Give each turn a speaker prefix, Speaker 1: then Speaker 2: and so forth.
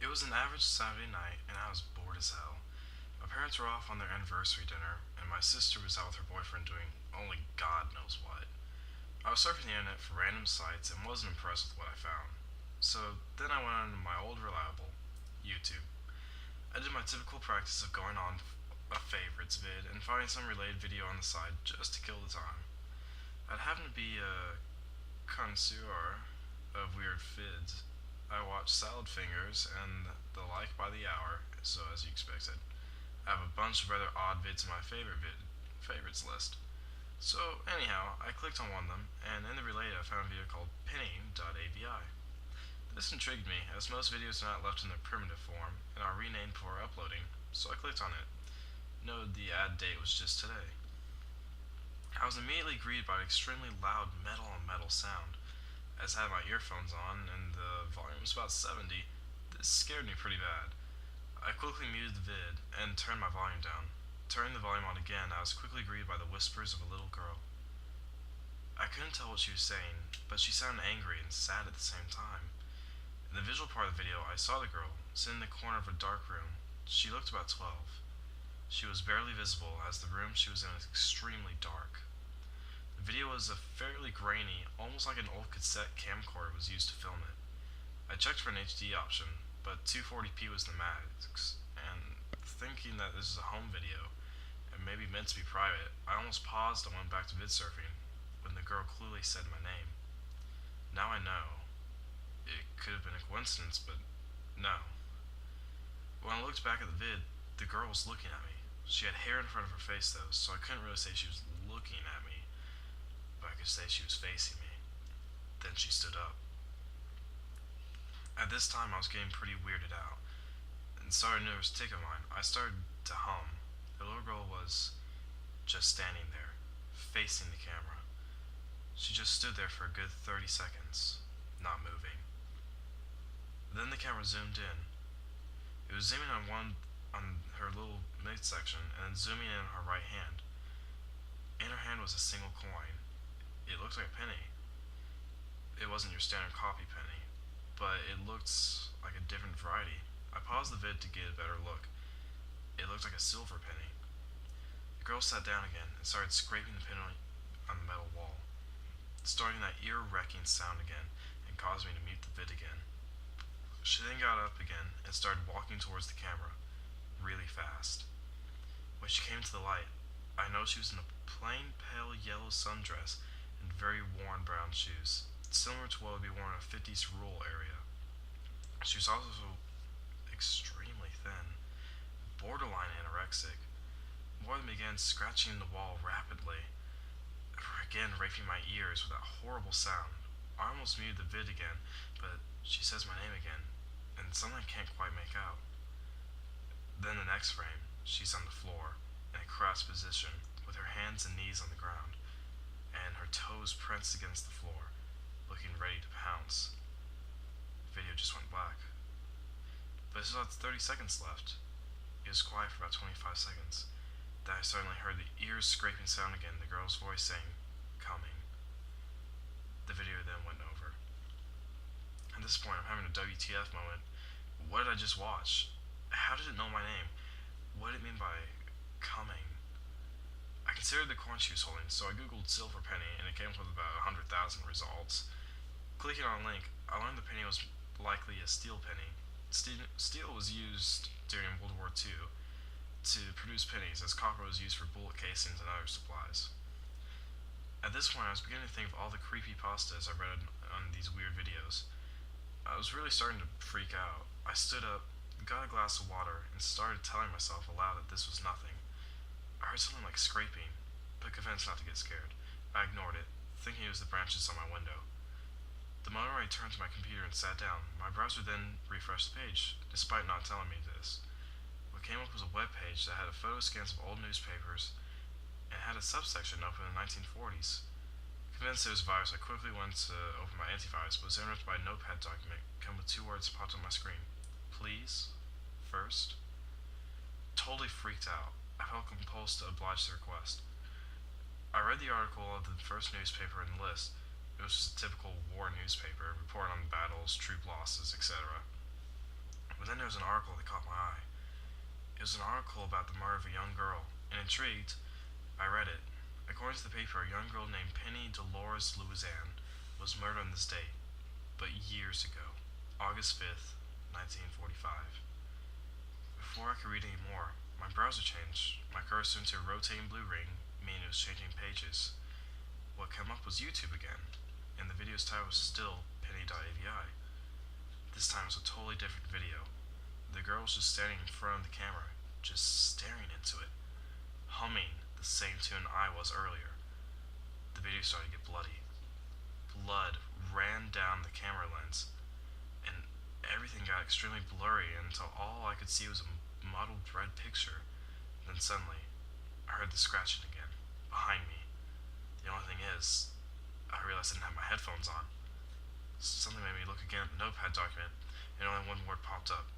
Speaker 1: It was an average Saturday night, and I was bored as hell. My parents were off on their anniversary dinner, and my sister was out with her boyfriend doing only God knows what. I was surfing the internet for random sites and wasn't impressed with what I found. So then I went on my old reliable, YouTube. I did my typical practice of going on a favorites vid and finding some related video on the side just to kill the time. I'd happen to be a connoisseur of weird vids. I watch Salad Fingers and the like by the hour, so as you expected. I have a bunch of rather odd vids in my favorites list. So anyhow, I clicked on one of them, and in the related I found a video called pinning.avi. This intrigued me, as most videos are not left in their primitive form and are renamed before uploading, so I clicked on it. Noted the ad date was just today. I was immediately greeted by an extremely loud metal on metal sound. As I had my earphones on and the volume was about 70, this scared me pretty bad. I quickly muted the vid and turned my volume down. Turning the volume on again, I was quickly greeted by the whispers of a little girl. I couldn't tell what she was saying, but she sounded angry and sad at the same time. In the visual part of the video, I saw the girl sitting in the corner of a dark room. She looked about 12. She was barely visible as the room she was in was extremely dark. The video was a fairly grainy, almost like an old cassette camcorder was used to film it. I checked for an HD option, but 240p was the max, and thinking that this is a home video and maybe meant to be private, I almost paused and went back to vid surfing when the girl clearly said my name. Now I know. It could have been a coincidence, but no. When I looked back at the vid, the girl was looking at me. She had hair in front of her face though, so I couldn't really say she was looking at me, but I could say she was facing me. Then she stood up. At this time, I was getting pretty weirded out, and started a nervous tick of mine. I started to hum. The little girl was just standing there, facing the camera. She just stood there for a good 30 seconds, not moving. Then the camera zoomed in. It was zooming on her little midsection and then zooming in on her right hand. In her hand was a single coin. It looked like a penny. It wasn't your standard copy penny, but it looked like a different variety. I paused the vid to get a better look. It looked like a silver penny. The girl sat down again and started scraping the penny on the metal wall, starting that ear-wrecking sound again and caused me to mute the vid again. She then got up again and started walking towards the camera, really fast. When she came to the light, I noticed she was in a plain pale yellow sundress and very worn brown shoes, similar to what would be worn in a 50s rural area. She was also extremely thin, borderline anorexic. More than began scratching the wall rapidly, again raping my ears with that horrible sound. I almost muted the vid again, but she says my name again, and something I can't quite make out. Then the next frame, she's on the floor, in a crouched position, with her hands and knees on the ground, and her toes pressed against the floor, looking ready to pounce. The video just went black. But there's about 30 seconds left. It was quiet for about 25 seconds. Then I suddenly heard the ears scraping sound again, the girl's voice saying, "Coming." The video then went over. At this point, I'm having a WTF moment. What did I just watch? How did it know my name? What did it mean by coming? I considered the coin she was holding, so I googled silver penny, and it came up with about 100,000 results. Clicking on a link, I learned the penny was likely a steel penny. Steel was used during World War II to produce pennies, as copper was used for bullet casings and other supplies. At this point, I was beginning to think of all the creepy pastas I read on these weird videos. I was really starting to freak out. I stood up, got a glass of water, and started telling myself aloud that this was nothing. I heard something like scraping, but convinced not to get scared. I ignored it, thinking it was the branches on my window. The moment I turned to my computer and sat down, my browser then refreshed the page, despite not telling me this. What came up was a web page that had a photo scans of old newspapers and had a subsection open in the 1940s. Convinced it was a virus, I quickly went to open my antivirus, but was interrupted by a notepad document come with two words popped on my screen. Please, first. Totally freaked out. I felt compelled to oblige the request. I read the article of the first newspaper in the list. It was just a typical war newspaper, reporting on battles, troop losses, etc. Within was an article that caught my eye. It was an article about the murder of a young girl, and intrigued, I read it. According to the paper, a young girl named Penny Dolores Louisanne was murdered on this date, but years ago, August 5th, 1945. Before I could read any more, my browser changed. My cursor into a rotating blue ring, meaning it was changing pages. What came up was YouTube again, and the video's title was still Penny.avi. This time it was a totally different video. The girl was just standing in front of the camera, just staring into it, humming the same tune I was earlier. The video started to get bloody. Blood ran down the camera lens, and everything got extremely blurry until all I could see was a mottled red picture. Then suddenly, I heard the scratching again, behind me. The only thing is, I realized I didn't have my headphones on. Something made me look again at the notepad document, and only one word popped up.